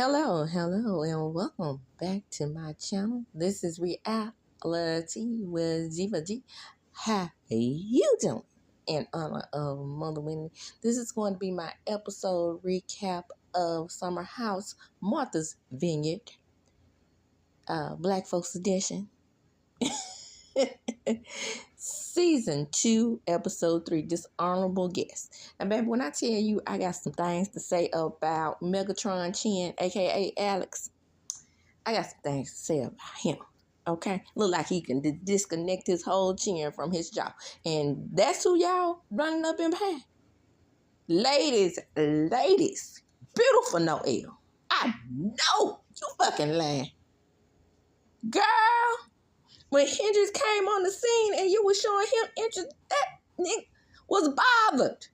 Hello, and welcome back to my channel. This is Reality with Jiva G. How you doing? In honor of Mother Winnie, this is going to be my episode recap of Summer House, Martha's Vineyard, Black Folks Edition. Season 2, Episode 3, Dishonorable Guest. And baby, when I tell you I got some things to say about Megatron Chin, aka Alex, I got some things to say about him. Okay? Look like he can disconnect his whole chin from his jaw. And that's who y'all running up in behind. Ladies, beautiful Noelle. I know you fucking lying. Girl, when Hendrix came on the scene and you were showing him interest, that nigga was bothered.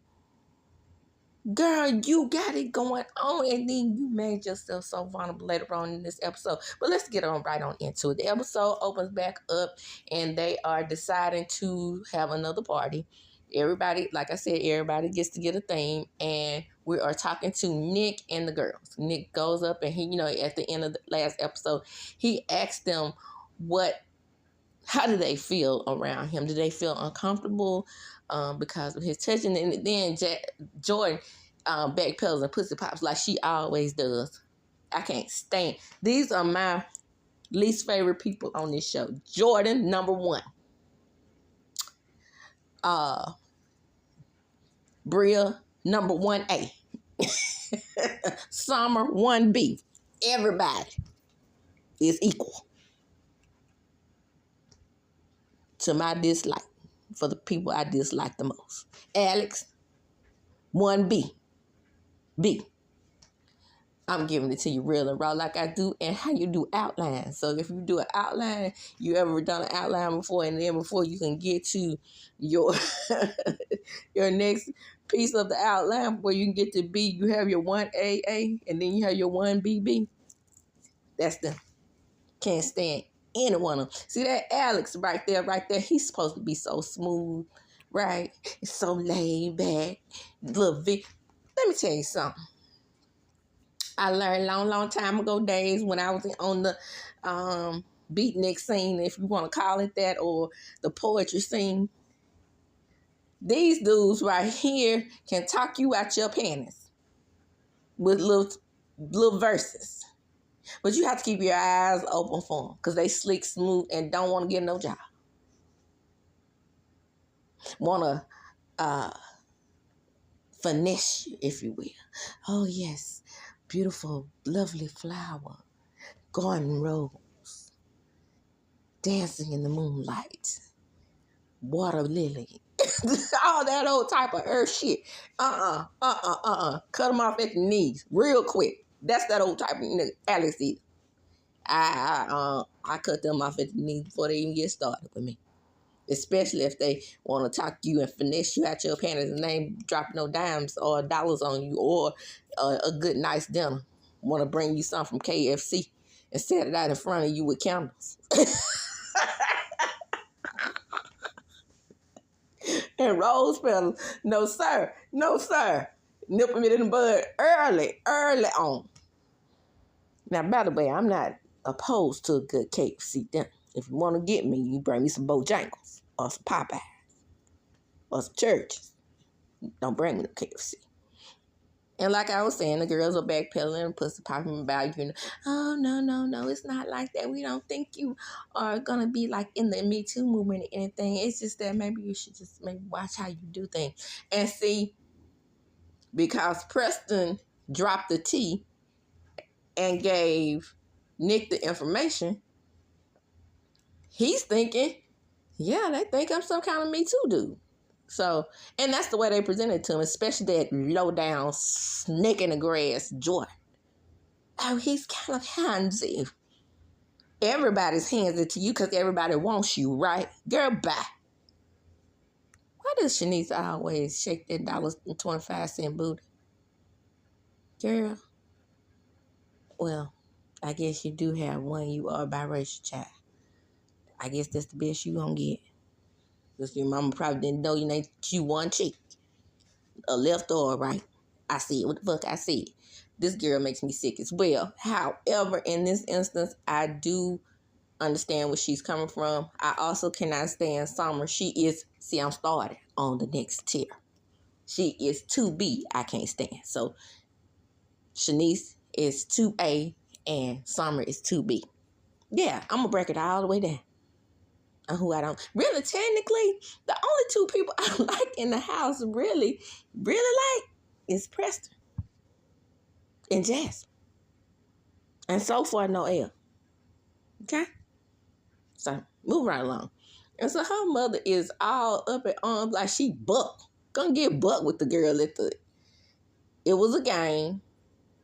Girl, you got it going on, and then you made yourself so vulnerable later on in this episode. But let's get right on into it. The episode opens back up, and they are deciding to have another party. Everybody, like I said, everybody gets to get a theme, and we are talking to Nick and the girls. Nick goes up, and he, at the end of the last episode, he asked them how do they feel around him? Do they feel uncomfortable because of his touching? And then Jordan backpedals and pussy pops like she always does. I can't stand. These are my least favorite people on this show. Jordan, number 1. BRIA, number 1A. Summer, 1B. Everybody is equal to my dislike, for the people I dislike the most. Alex, 1B. B. I'm giving it to you real and raw like I do, and how you do outlines. So if you do an outline, you ever done an outline before, and then before you can get to your your next piece of the outline, where you can get to B, you have your 1AA, and then you have your 1BB. That's them. Can't stand any one of them. See that Alex right there, he's supposed to be so smooth, right? It's so laid back. Little Vic. Let me tell you something. I learned long time ago days when I was on the beatnik scene, if you want to call it that, or the poetry scene. These dudes right here can talk you out your panties with little verses. But you have to keep your eyes open for them, because they slick, smooth, and don't want to get no job. Want to finesse you, if you will. Oh, yes. Beautiful, lovely flower. Garden rose. Dancing in the moonlight. Water lily. All that old type of earth shit. Cut them off at the knees real quick. That's that old type of nigga Alex is. I cut them off at the knees before they even get started with me. Especially if they want to talk to you and finesse you out your panties and they ain't drop no dimes or dollars on you, or a good nice dinner. Want to bring you something from KFC and set it out in front of you with candles. And rose petals. No, sir. Nipping it in the bud early on. Now, by the way, I'm not opposed to a good KFC dinner. If you want to get me, you bring me some Bojangles or some Popeyes or some Churches. Don't bring me no KFC. And like I was saying, the girls are backpedaling and pussy popping about, oh, no, it's not like that. We don't think you are going to be like in the Me Too movement or anything. It's just that maybe you should just maybe watch how you do things. And see, because Preston dropped the T and gave Nick the information, he's thinking, yeah, they think I'm some kind of Me Too dude. So, and that's the way they presented it to him, especially that low-down snake in the grass Jordan. Oh, he's kind of handsy. Everybody's handsy to you because everybody wants you, right? Girl, bye. Why does Shanice always shake that $1.25 booty? Girl, well, I guess you do have one. You are a biracial child. I guess that's the best you gonna get. Because your mama probably didn't know you one cheek. A left or a right. I see it. What the fuck I see it. This girl makes me sick as well. However, in this instance, I do understand where she's coming from. I also cannot stand Summer. I'm started on the next tier. She is 2B. I can't stand. So Shanice is 2A and Summer is 2B. Yeah, I'm going to break it all the way down. And who I don't. Really, technically, the only two people I like in the house really like is Preston and Jasmine. And so far, Noelle. Okay? So, move right along. And so her mother is all up in arms like she buck. Gonna get buck with the girl at the... It was a game.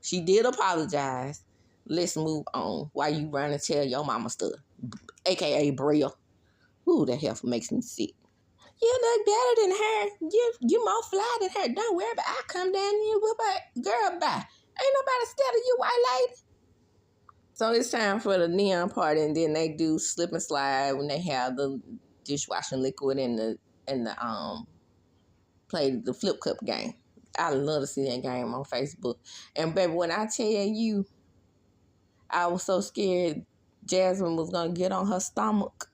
She did apologize. Let's move on. Why you run and tell your mama stuff? AKA BRIA. Ooh, that heifer makes me sick. You look better than her. You more fly than her. Don't worry about it. I'll come down here with her. Girl, bye. Ain't nobody scared of you, white lady. So it's time for the neon party, and then they do slip and slide when they have the dishwashing liquid and the play the flip cup game. I love to see that game on Facebook. And baby, when I tell you, I was so scared Jasmine was gonna get on her stomach.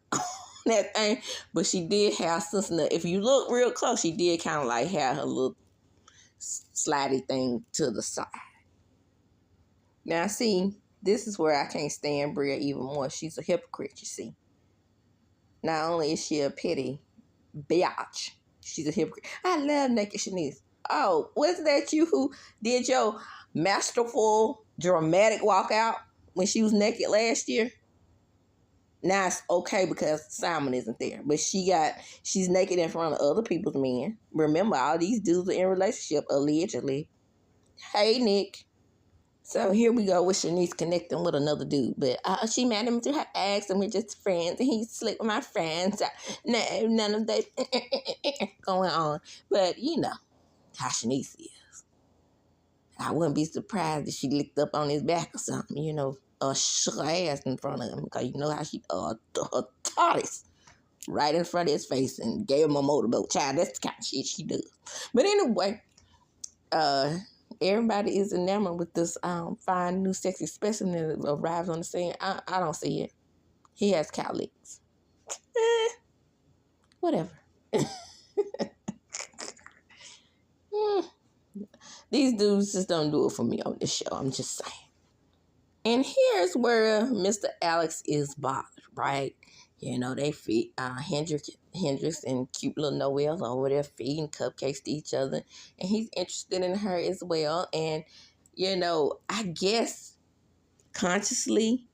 That thing, but she did have something. If you look real close, she did kind of like have her little slidey thing to the side. Now, see, this is where I can't stand Bria even more. She's a hypocrite, you see. Not only is she a petty biatch, she's a hypocrite. I love naked Shanice. Oh, wasn't that you who did your masterful, dramatic walkout when she was naked last year? Now it's okay because Simon isn't there. But she's naked in front of other people's men. Remember, all these dudes are in a relationship, allegedly. Hey, Nick. So here we go with Shanice connecting with another dude. But she met him through her ex and we're just friends. And he slept with my friends. No, none of that going on. But you know how Shanice is. I wouldn't be surprised if she licked up on his back or something, you know. Shook her ass in front of him because you know how she tortoise right in front of his face and gave him a motorboat. Child, that's the kind of shit she does. But anyway, everybody is enamored with this fine new sexy specimen that arrives on the scene. I don't see it. He has cow legs. Whatever. These dudes just don't do it for me on this show. I'm just saying. And here's where Mr. Alex is bothered, right? You know, they feed Hendrix and cute little Noelle over there feeding cupcakes to each other. And he's interested in her as well. And, you know, I guess consciously,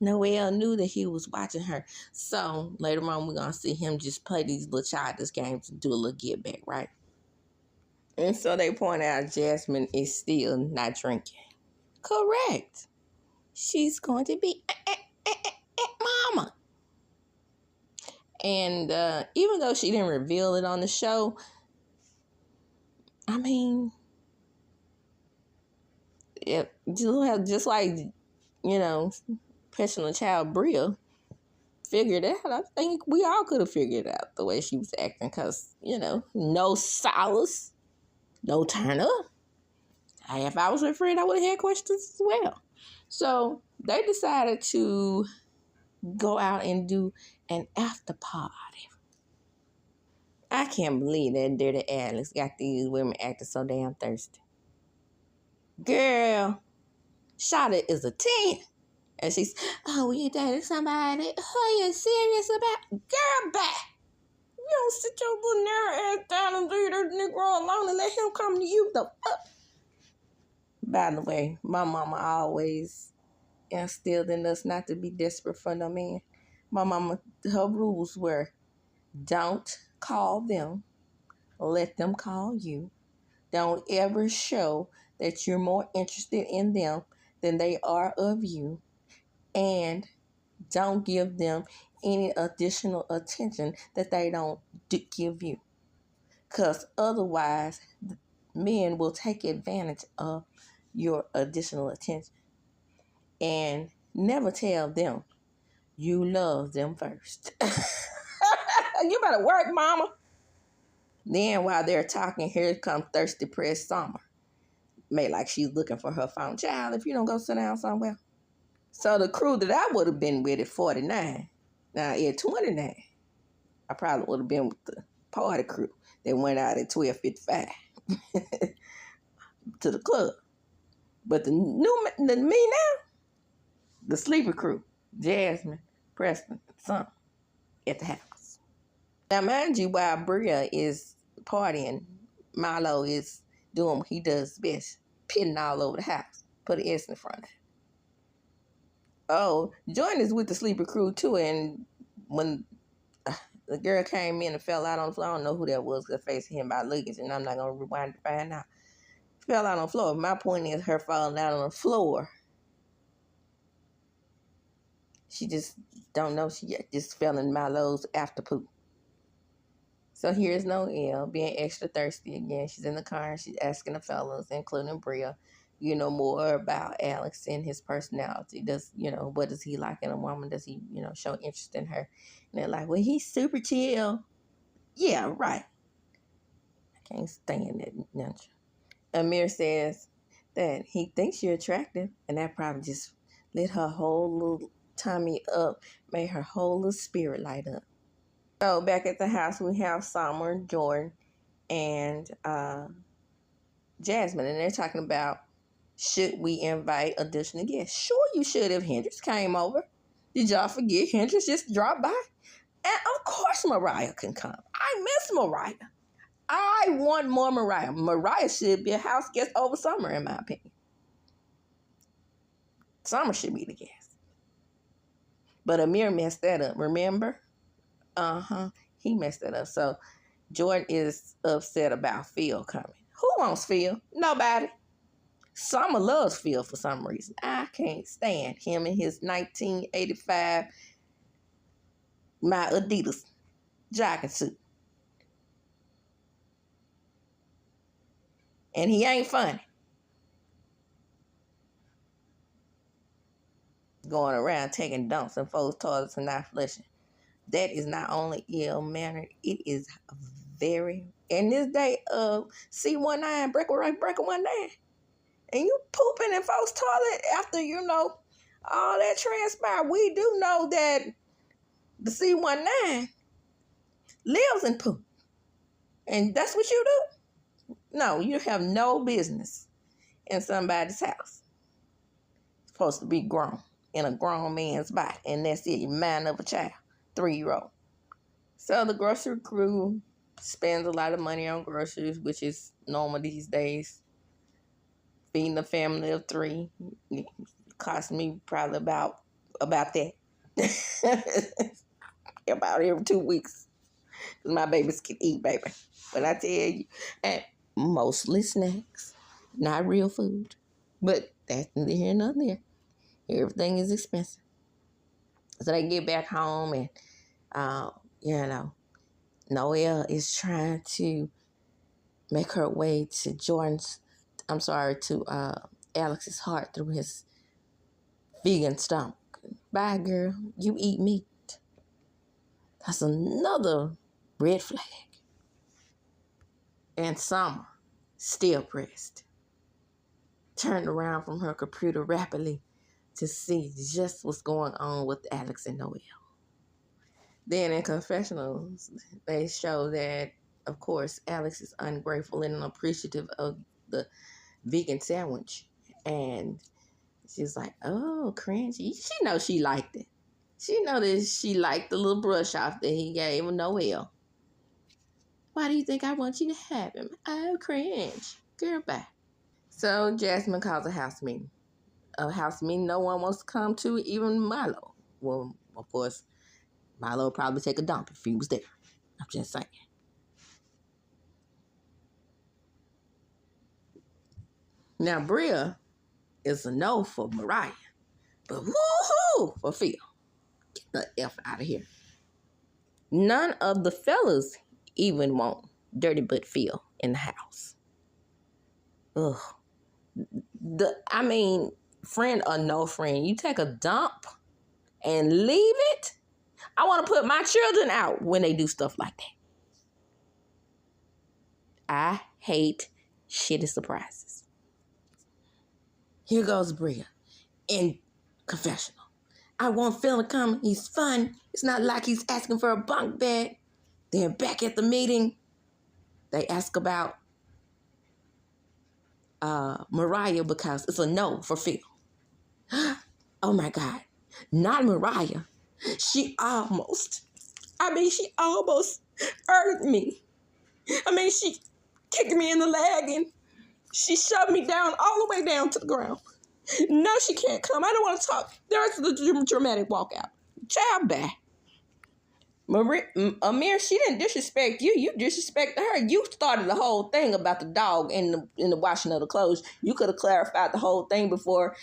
Noelle knew that he was watching her. So later on, we're going to see him just play these little childish games and do a little get back, right? And so they point out Jasmine is still not drinking. Correct. She's going to be mama. And even though she didn't reveal it on the show, I mean, just like, you know, professional child Bria figured it out. I think we all could have figured it out the way she was acting because, you know, no solace, no turn up. If I was her friend, I would have had questions as well. So they decided to go out and do an after party. I can't believe that dirty Alex got these women acting so damn thirsty. Girl, Shada is a 10. And she's, oh, you dating somebody? Who are you serious about? Girl, bye. You don't sit your little narrow ass down and leave that Negro alone and let him come to you. The fuck? By the way, my mama always instilled in us not to be desperate for no man. My mama, her rules were, don't call them, let them call you. Don't ever show that you're more interested in them than they are of you. And don't give them any additional attention that they don't give you. Because otherwise, men will take advantage of your additional attention. And never tell them you love them first. You better work, mama. Then while they're talking, here comes thirsty press Summer. made like she's looking for her phone. Child, if you don't go sit down somewhere. So the crew that I would have been with at 49, now at 29, I probably would have been with the party crew that went out at 12:55 to the club. But the me now, the sleeper crew, Jasmine, Preston, son, at the house. Now, mind you, while Bria is partying, Milo is doing what he does best, pitting all over the house. Put an S in front of it. Oh, Jordan is with the sleeper crew too, and when the girl came in and fell out on the floor, I don't know who that was because facing him by luggage, and I'm not going to rewind to find out. Fell out on the floor. My point is her falling out on the floor. She just don't know. She just fell in Milo's after poop. So here's Noelle being extra thirsty again. She's in the car and she's asking the fellas, including Bria, more about Alex and his personality. What does he like in a woman? Does he, show interest in her? And they're like, well, he's super chill. Yeah, right. I can't stand that ninja. Amir says that he thinks you're attractive, and that probably just lit her whole little tummy up, made her whole little spirit light up. So back at the house, we have Summer, Jordan, and Jasmine, and they're talking about, should we invite additional guests? Sure, you should if Hendrix came over. Did y'all forget Hendrix just dropped by? And of course Mariah can come. I miss Mariah. I want more Mariah. Mariah should be a house guest over Summer, in my opinion. Summer should be the guest. But Amir messed that up, remember? He messed that up. So Jordan is upset about Phil coming. Who wants Phil? Nobody. Summer loves Phil for some reason. I can't stand him in his 1985 my Adidas jogging suit. And he ain't funny. Going around taking dumps in folks' toilets and not flushing. That is not only ill-mannered, it is very... In this day of C19, breaker 19, and you pooping in folks' toilet after, all that transpired. We do know that the C19 lives in poop. And that's what you do? No, you have no business in somebody's house. It's supposed to be grown in a grown man's body. And that's it, you mind of a child, 3-year-old. So the grocery crew spends a lot of money on groceries, which is normal these days. Feeding a family of 3 cost me probably about that. About every 2 weeks. Because my babies can eat, baby. But I tell you, and mostly snacks. Not real food. But that's neither here nor there. Everything is expensive. So they get back home and, Noelle is trying to make her way to Alex's heart through his vegan stomach. Bye, girl. You eat meat. That's another red flag. And Summer, still pressed, turned around from her computer rapidly to see just what's going on with Alex and Noelle. Then in confessionals, they show that, of course, Alex is ungrateful and unappreciative of the vegan sandwich. And she's like, oh, cringy. She knows she liked it. She know that she liked the little brush off that he gave Noelle. Why do you think I want you to have him? Oh, cringe. Girl, bye. So Jasmine calls a house meeting. A house meeting no one wants to come to, even Milo. Well, of course, Milo would probably take a dump if he was there. I'm just saying. Now, Bria is a no for Mariah, but woohoo for Phil. Get the F out of here. None of the fellas even want Dirty Butt Phil in the house. Ugh. Friend or no friend, you take a dump and leave it? I want to put my children out when they do stuff like that. I hate shitty surprises. Here goes Bria in confessional. I want Phil to come. He's fun. It's not like he's asking for a bunk bed. Then back at the meeting, they ask about MARIAH because it's a no for Phil. Oh my God. Not MARIAH. She almost hurt me. She kicked me in the leg and she shoved me down all the way down to the ground. No, she can't come. I don't want to talk. There's the dramatic walkout. Child, bye. Amir, she didn't disrespect you. You disrespected her. You started the whole thing about the dog and the washing of the clothes. You could have clarified the whole thing before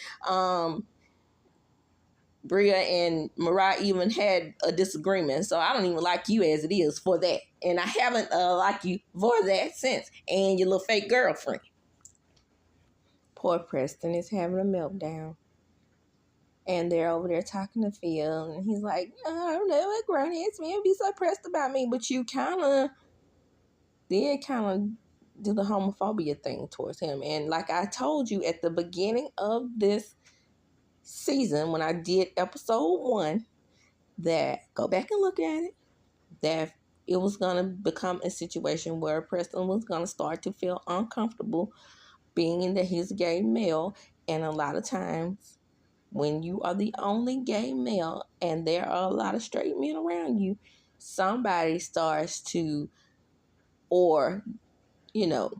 Bria and MARIAH even had a disagreement. So I don't even like you as it is for that. And I haven't liked you for that since. And your little fake girlfriend. Poor Preston is having a meltdown. And they're over there talking to Phil. And he's like, I don't know, a grown-ass man be so pressed about me. But you did kind of do the homophobia thing towards him. And like I told you at the beginning of this season, when I did episode 1, that go back and look at it, that it was going to become a situation where Preston was going to start to feel uncomfortable being that he's a gay male. And a lot of times when you are the only gay male and there are a lot of straight men around you, somebody starts to, or, the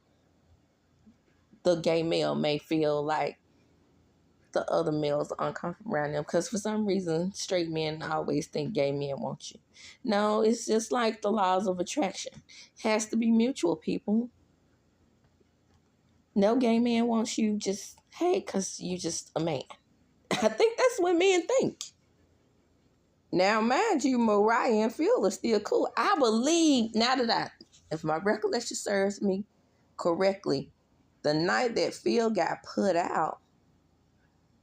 gay male may feel like the other males are uncomfortable around them because for some reason straight men always think gay men want you. No, it's just like the laws of attraction. It has to be mutual, people. No gay man wants you just, hey, because you just a man. I think that's what men think. Now, mind you, MARIAH and Phil are still cool. I believe, if my recollection serves me correctly, the night that Phil got put out,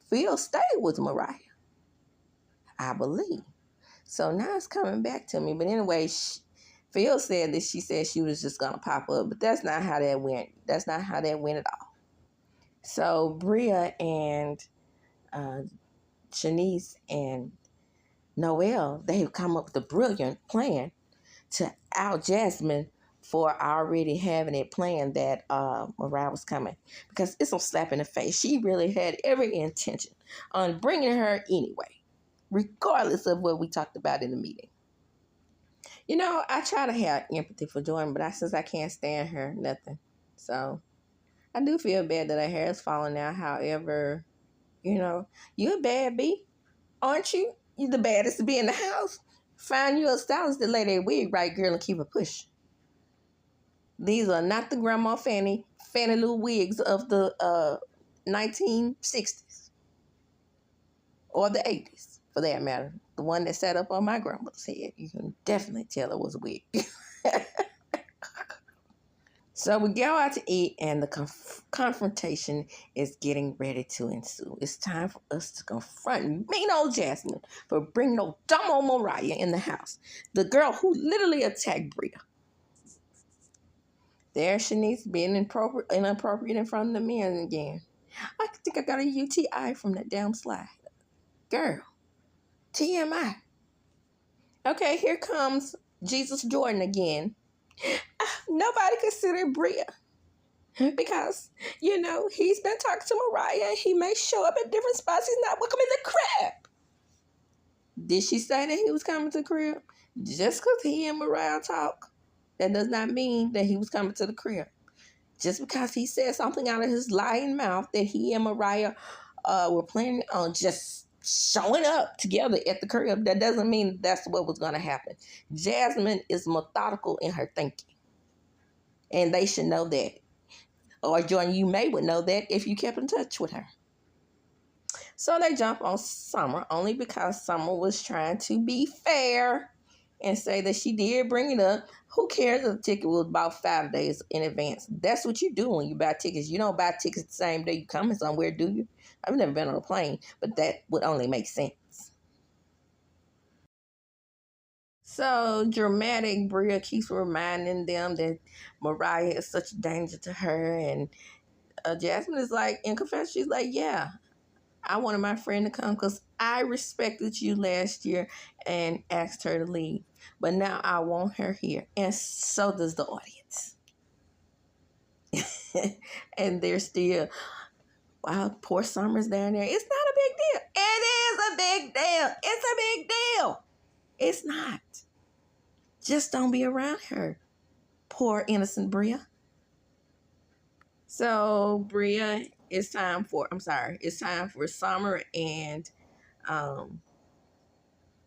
Phil stayed with MARIAH, I believe. So now it's coming back to me. But anyway, Phil said that she said she was just going to pop up. But that's not how that went. That's not how that went at all. So Bria and SHANICE and NOELLE, they've come up with a brilliant plan to out Jasmine for already having it planned that MARIAH was coming. Because it's a slap in the face. She really had every intention on bringing her anyway, regardless of what we talked about in the meeting. I try to have empathy for Jordan, but since I can't stand her, nothing. So I do feel bad that her hair is falling out. However, you're a bad bee, aren't you? You're the baddest to be in the house. Find you a stylist to lay that wig right, girl, and keep it pushing. These are not the Grandma Fanny Lou wigs of the 1960s or the 80s, for that matter. The one that sat up on my grandmother's head. You can definitely tell it was a wig. So we go out to eat, and the confrontation is getting ready to ensue. It's time for us to confront mean old Jasmine for bringing no dumb old MARIAH in the house. The girl who literally attacked Bria. There SHANICE being inappropriate in front of the men again. I think I got a UTI from that damn slide. Girl, TMI. Okay, here comes Jesus Jordan again. Nobody considered Bria because, he's been talking to MARIAH and he may show up at different spots. He's not welcome in the crib. Did she say that he was coming to the crib? Just because he and MARIAH talk, that does not mean that he was coming to the crib. Just because he said something out of his lying mouth that he and MARIAH were planning on just showing up together at the crib, that doesn't mean that's what was going to happen. Jasmine is methodical in her thinking. And they should know that. Or Jordan, you would know that if you kept in touch with her. So they jump on Summer only because Summer was trying to be fair and say that she did bring it up. Who cares if the ticket was about 5 days in advance? That's what you do when you buy tickets. You don't buy tickets the same day you coming somewhere, do you? I've never been on a plane, but that would only make sense. So dramatic, Bria keeps reminding them that MARIAH is such a danger to her, and Jasmine is like, in confession, she's like, yeah, I wanted my friend to come because I respected you last year and asked her to leave. But now I want her here. And so does the audience. And they're still, wow, poor Summer's down there. It's not a big deal. It is a big deal. It's a big deal. It's not. Just don't be around her. Poor innocent Bria. So Bria, it's time for Summer and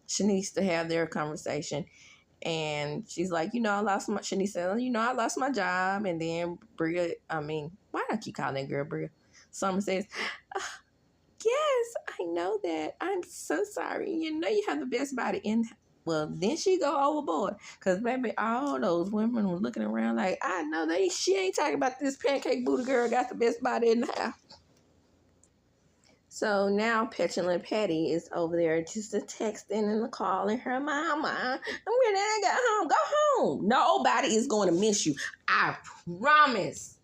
Shanice to have their conversation. And she's like, Shanice said, I lost my job. And then Bria, why do I keep calling that girl Bria? Summer says, yes, I know that. I'm so sorry. You have the best body in. Well, then she go overboard. Because, baby, all those women were looking around like, I know she ain't talking about this pancake booty girl got the best body in the house. So now Petulant Patty is over there just texting and calling her mama. I'm ready to get home. Go home. Nobody is going to miss you. I promise.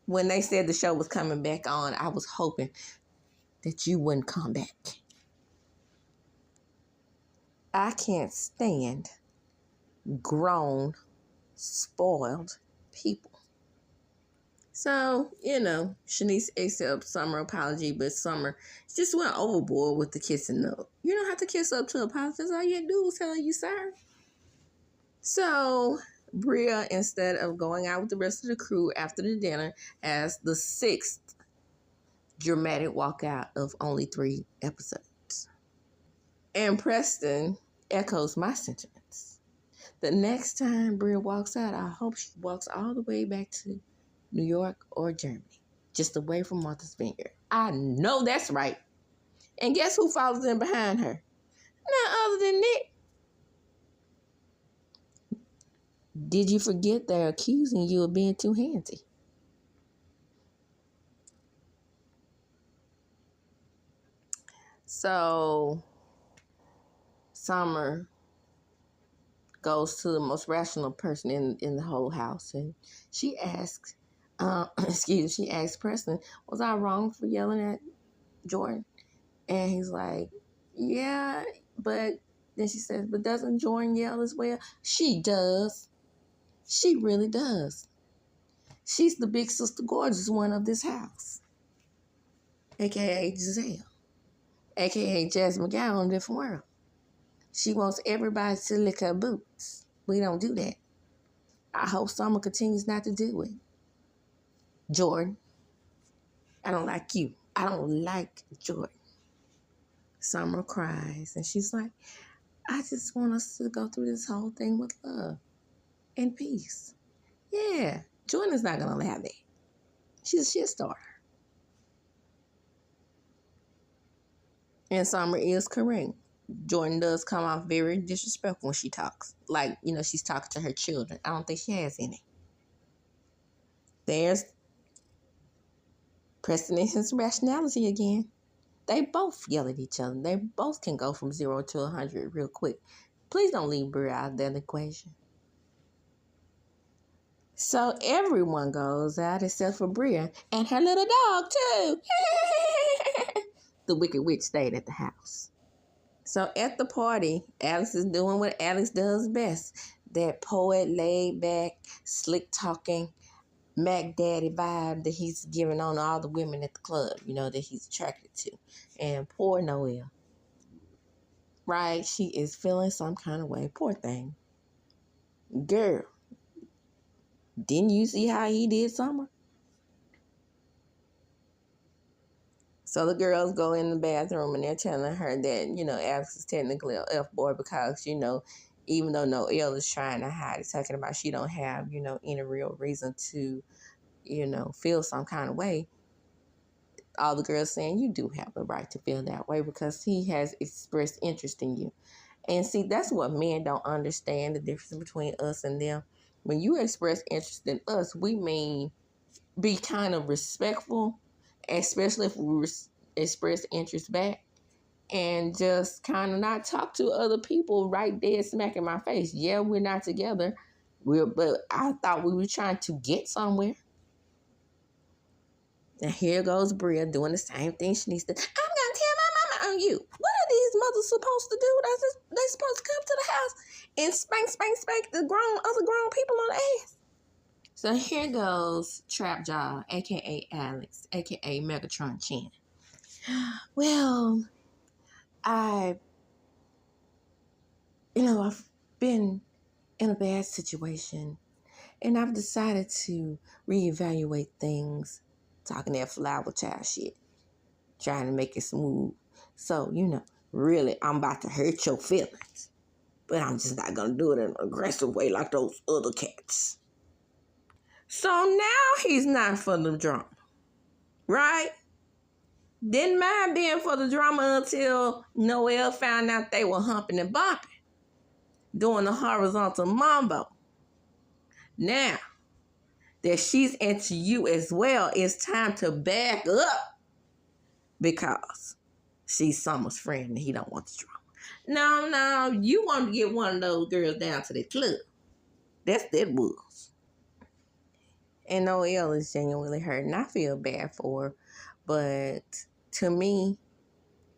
When they said the show was coming back on, I was hoping that you wouldn't come back. I can't stand grown, spoiled people. So, Shanice accepts Summer apology, but Summer just went overboard with the kissing up. You don't have to kiss up to apologize. All you have to do is tell you sorry. So, Bria, instead of going out with the rest of the crew after the dinner, has the 6th dramatic walkout of only 3 episodes. And Preston echoes my sentiments. The next time Bria walks out, I hope she walks all the way back to New York or Germany, just away from Martha's Vineyard. I know that's right. And guess who follows in behind her? None other than Nick. Did you forget they're accusing you of being too handsy? So, Summer goes to the most rational person in the whole house, and she asks, she asks Preston, was I wrong for yelling at Jordan? And he's like, yeah, but then she says, but doesn't Jordan yell as well? She does. She really does. She's the big sister gorgeous one of this house, a.k.a. Giselle, a.k.a. Jasmine Gow in a different world. She wants everybody to lick her boots. We don't do that. I hope Summer continues not to do it. Jordan, I don't like you. I don't like Jordan. Summer cries, and she's like, I just want us to go through this whole thing with love and peace. Yeah, Jordan is not going to allow that. She's a shit starter. And Summer is correct. Jordan does come off very disrespectful when she talks. Like, she's talking to her children. I don't think she has any. There's Preston and his rationality again. They both yell at each other. They both can go from 0 to 100 real quick. Please don't leave Bria out of that equation. So everyone goes out except for Bria and her little dog too. The Wicked Witch stayed at the house. So at the party, Alex is doing what Alex does best. That poet, laid back, slick talking, Mac Daddy vibe that he's giving on all the women at the club, that he's attracted to. And poor Noelle. Right? She is feeling some kind of way. Poor thing. Girl. Didn't you see how he did Summer? So the girls go in the bathroom and they're telling her that, Alex is technically an F-boy because, even though Noelle is trying to hide it, talking about she don't have, any real reason to, feel some kind of way. All the girls saying you do have the right to feel that way because he has expressed interest in you. And see, that's what men don't understand, the difference between us and them. When you express interest in us, we mean be kind of respectful, especially if we express interest back, and just kind of not talk to other people right dead smack in my face. Yeah, we're not together, but I thought we were trying to get somewhere. And here goes Bria doing the same thing she needs to. I'm going to tell my mama on you. What are these mothers supposed to do? They supposed to come to the house and spank the other grown people on the ass. So here goes Trap Jaw, a.k.a. Alex, a.k.a. Megatron Chin. Well, I've been in a bad situation, and I've decided to reevaluate things, talking that flower child shit, trying to make it smooth. So, really, I'm about to hurt your feelings, but I'm just not going to do it in an aggressive way like those other cats. So now he's not for the drama, right? Didn't mind being for the drama until Noelle found out they were humping and bumping, doing the horizontal mambo. Now that she's into you as well, it's time to back up because she's Summer's friend and he don't want the drama. No, you want to get one of those girls down to the club. That's that was. And Noelle is genuinely hurt, and I feel bad for her. But to me,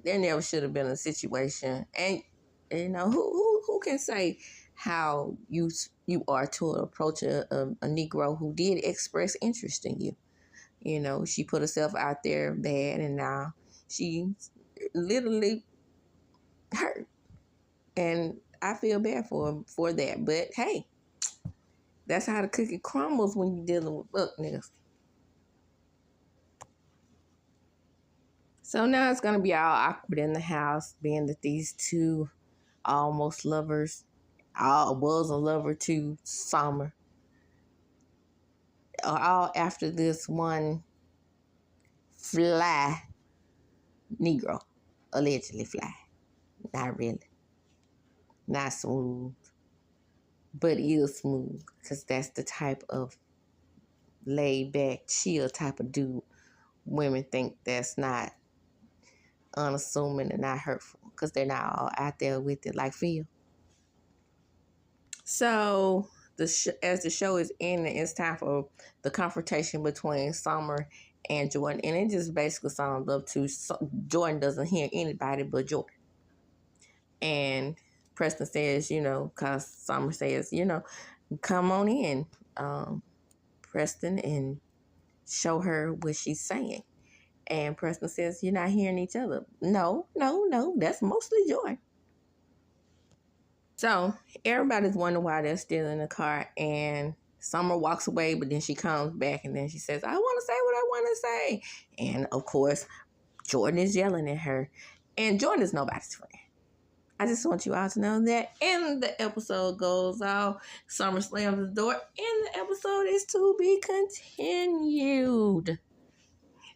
there never should have been a situation. And who can say how you are to approach a Negro who did express interest in you? She put herself out there bad, and now she's literally hurt. And I feel bad for that. But hey, that's how the cookie crumbles when you're dealing with buck niggas. So now it's going to be all awkward in the house, being that these two almost lovers, was a lover to Summer, all after this one fly Negro, allegedly fly. Not really. Not smooth. But is smooth, because that's the type of laid back, chill type of dude women think that's not unassuming and not hurtful, because they're not all out there with it like Phil. So as the show is ending, it's time for the confrontation between Summer and Jordan, and it just basically sums up to Jordan doesn't hear anybody but Jordan. And Preston says, because Summer says, come on in, Preston, and show her what she's saying. And Preston says, you're not hearing each other. No, that's mostly Jordan. So everybody's wondering why they're still in the car, and Summer walks away, but then she comes back, and then she says, I want to say what I want to say. And of course, Jordan is yelling at her, and Jordan is nobody's friend. I just want you all to know that. And the episode goes off. Summer slams the door, and the episode is to be continued.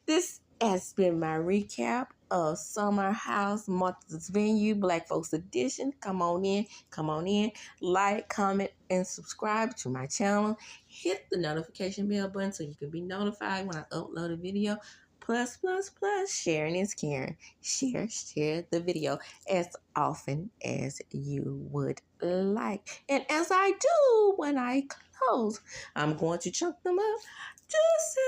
This has been my recap of Summer House Martha's Vineyard Black Folks Edition. Come on in, like, comment, and subscribe to my channel. Hit the notification bell button so you can be notified when I upload a video. Plus, sharing is caring. Share the video as often as you would like. And as I do when I close, I'm going to chunk them up. Juicy!